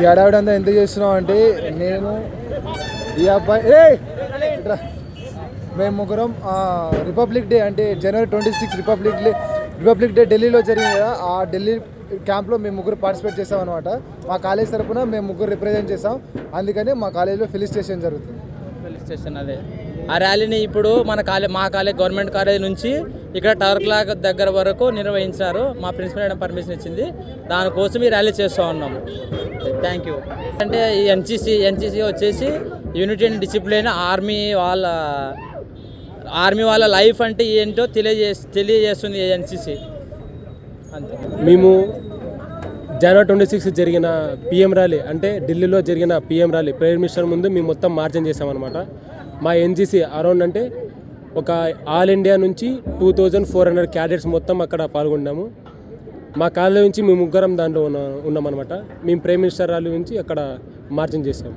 ఈ హడావిడంతా ఎందుకు చేస్తున్నాం అంటే నేను ఈ అబ్బాయి మేము ముగ్గురం రిపబ్లిక్ డే అంటే జనవరి 26 రిపబ్లిక్ డే ఢిల్లీలో జరిగింది కదా. ఆ ఢిల్లీ క్యాంప్లో మేము ముగ్గురు పార్టిసిపేట్ చేసాం అనమాట. మా కాలేజ్ తరఫున మేము ముగ్గురు రిప్రజెంట్ చేసాం. అందుకని మా కాలేజీలో ఫెలిసిటేషన్ జరుగుతుంది. ఫెలిసిటేషన్ అదే ఆ ర్యాలీని ఇప్పుడు మా కాలేజ్ గవర్నమెంట్ కాలేజ్ నుంచి ఇక్కడ టవర్ క్లాక్ దగ్గర వరకు నిర్వహించారు. మా ప్రిన్సిపల్ మేడం పర్మిషన్ ఇచ్చింది. దానికోసం ఈ ర్యాలీ చేస్తూ ఉన్నాము. Thank you. అంటే ఈ ఎన్సీసీ వచ్చేసి యూనిటీ అండ్ డిసిప్లిన్ ఆర్మీ వాళ్ళ లైఫ్ అంటే ఏంటో తెలియజేస్తుంది ఎన్సీసీ. అంతే. మేము జనవరి 26 జరిగిన పిఎం ర్యాలీ అంటే ఢిల్లీలో జరిగిన పిఎం ర్యాలీ ప్రైమ్ మినిస్టర్ ముందు మేము మొత్తం మార్చం చేసామన్నమాట. మా ఎన్సీసీ అరౌండ్ అంటే ఒక ఆల్ ఇండియా నుంచి 2400 క్యాడెట్స్ మొత్తం అక్కడ పాల్గొన్నాము. మా కాలేజ్ నుంచి మేము ముగ్గురం దాంట్లో ఉన్నామన్నమాట. మేము ప్రైమ్ మినిస్టర్ ర్యాలీ నుంచి అక్కడ మార్చం చేసాము.